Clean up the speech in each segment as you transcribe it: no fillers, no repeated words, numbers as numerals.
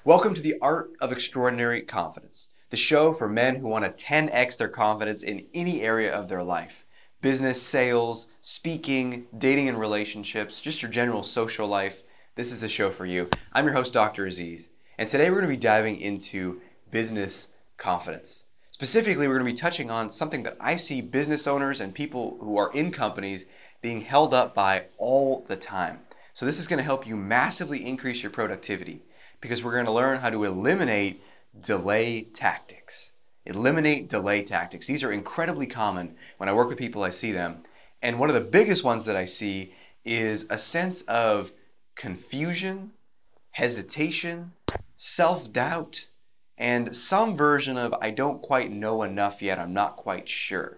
Welcome to the Art of Extraordinary Confidence, the show for men who want to 10x their confidence in any area of their life. Business, sales, speaking, dating and relationships, just your general social life. This is the show for you. I'm your host, Dr. Aziz, and today we're going to be diving into business confidence. Specifically, we're going to be touching on something that I see business owners and people who are in companies being held up by all the time. So this is going to help you massively increase your productivity, because we're going to learn how to eliminate delay tactics. Eliminate delay tactics. These are incredibly common. When I work with people, I see them. And one of the biggest ones that I see is a sense of confusion, hesitation, self-doubt, and some version of I don't quite know enough yet, I'm not quite sure.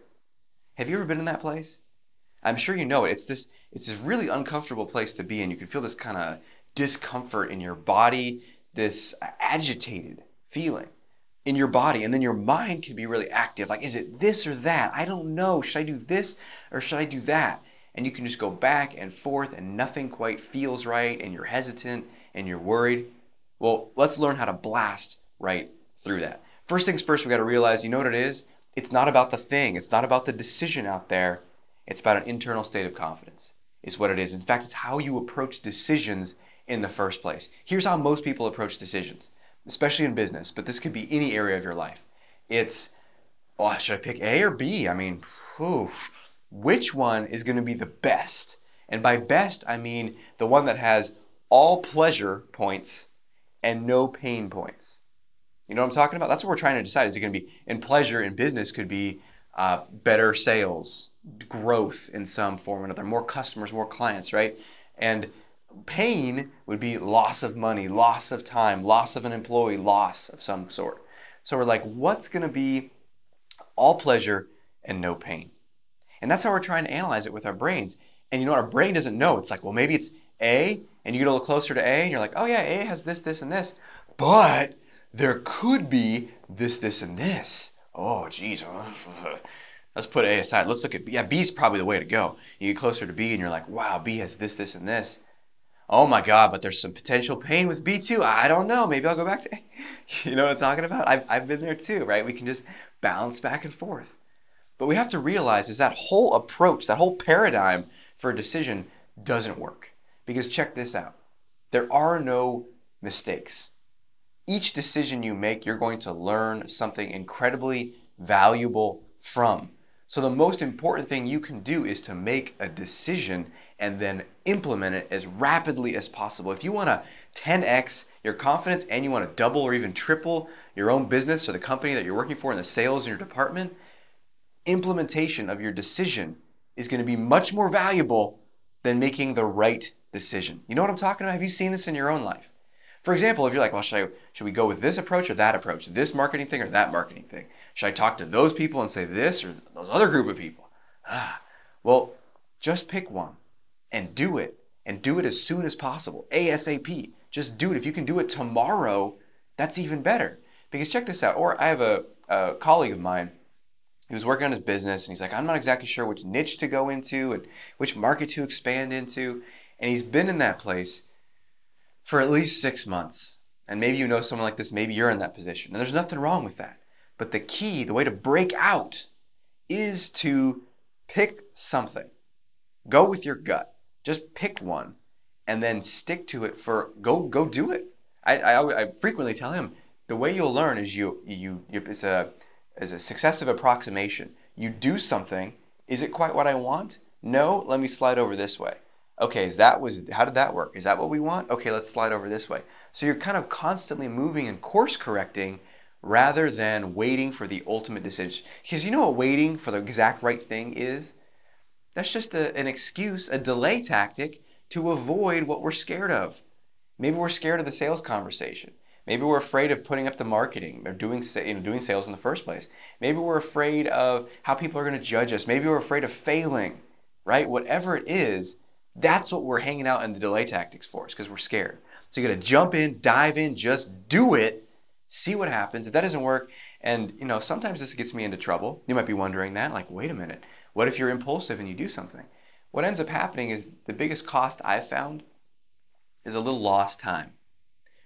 Have you ever been in that place? I'm sure you know it. It's this really uncomfortable place to be in. You can feel this kind of discomfort in your body, this agitated feeling in your body, and then your mind can be really active. Like, is it this or that? I don't know. Should I do this or should I do that? And you can just go back and forth and nothing quite feels right, and you're hesitant and you're worried. Well, let's learn how to blast right through that. First things first, we got to realize, you know what it is? It's not about the thing. It's not about the decision out there. It's about an internal state of confidence is what it is. In fact, it's how you approach decisions in the first place. Here's how most people approach decisions, especially in business, but this could be any area of your life. It's, oh, should I pick A or B? I mean, which one is going to be the best? And by best, I mean the one that has all pleasure points and no pain points. You know what I'm talking about? That's what we're trying to decide. Is it going to be, in pleasure in business could be better sales, growth in some form or another, more customers, more clients, right? And pain would be loss of money, loss of time, loss of an employee, loss of some sort. So we're like, what's going to be all pleasure and no pain? And that's how we're trying to analyze it with our brains. And you know, our brain doesn't know. It's like, well, maybe it's A, and you get a little closer to A, and you're like, oh yeah, A has this, this, and this. But there could be this, this, and this. Oh, geez. Let's put A aside. Let's look at B. Yeah, B's probably the way to go. You get closer to B, and you're like, wow, B has this, this, and this. Oh my God, but there's some potential pain with B too. I don't know. Maybe I'll go back to A. You know what I'm talking about? I've been there too, right? We can just bounce back and forth. But we have to realize is that whole approach, that whole paradigm for a decision doesn't work. Because check this out. There are no mistakes. Each decision you make, you're going to learn something incredibly valuable from. So the most important thing you can do is to make a decision and then implement it as rapidly as possible. If you want to 10x your confidence and you want to double or even triple your own business or the company that you're working for in the sales in your department, implementation of your decision is going to be much more valuable than making the right decision. You know what I'm talking about? Have you seen this in your own life? For example, if you're like, well, should we go with this approach or that approach, this marketing thing or that marketing thing? Should I talk to those people and say this or those other group of people? Well, just pick one and do it as soon as possible, ASAP. Just do it. If you can do it tomorrow, that's even better. Because check this out. Or I have a colleague of mine who was working on his business, and he's like, I'm not exactly sure which niche to go into and which market to expand into. And he's been in that place for at least 6 months. And maybe you know someone like this, maybe you're in that position. And there's nothing wrong with that. But the key, the way to break out is to pick something. Go with your gut. Just pick one and then stick to it go do it. I frequently tell him the way you'll learn is it's a successive approximation. You do something. Is it quite what I want? No, let me slide over this way. Okay, how did that work? Is that what we want? Okay, let's slide over this way. So you're kind of constantly moving and course correcting rather than waiting for the ultimate decision. Because you know what waiting for the exact right thing is? That's just an excuse, a delay tactic to avoid what we're scared of. Maybe we're scared of the sales conversation. Maybe we're afraid of putting up the marketing or doing sales in the first place. Maybe we're afraid of how people are going to judge us. Maybe we're afraid of failing, right? Whatever it is, that's what we're hanging out in the delay tactics for, is because we're scared. So you got to jump in, dive in, just do it, see what happens. If that doesn't work, and you know, sometimes this gets me into trouble. You might be wondering that, like, wait a minute, what if you're impulsive and you do something? What ends up happening is the biggest cost I've found is a little lost time.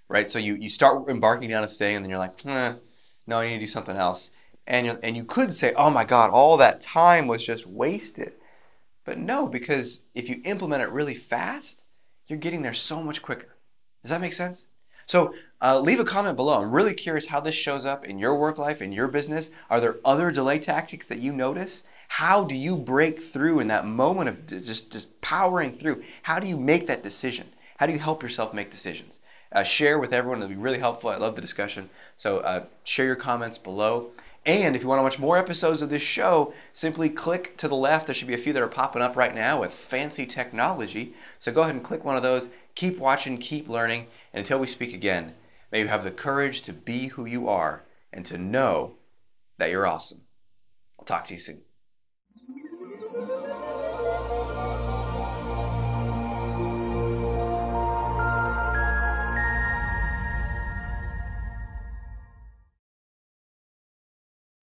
right? So you start embarking down a thing, and then you're like, no, I need to do something else. And you could say, oh my God, all that time was just wasted. But no, because if you implement it really fast, you're getting there so much quicker. Does that make sense? So leave a comment below. I'm really curious how this shows up in your work life, in your business. Are there other delay tactics that you notice? How do you break through in that moment of just powering through? How do you make that decision? How do you help yourself make decisions? Share with everyone. It'll be really helpful. I love the discussion. So share your comments below. And if you want to watch more episodes of this show, simply click to the left. There should be a few that are popping up right now with fancy technology. So go ahead and click one of those. Keep watching, keep learning. And until we speak again, may you have the courage to be who you are and to know that you're awesome. I'll talk to you soon.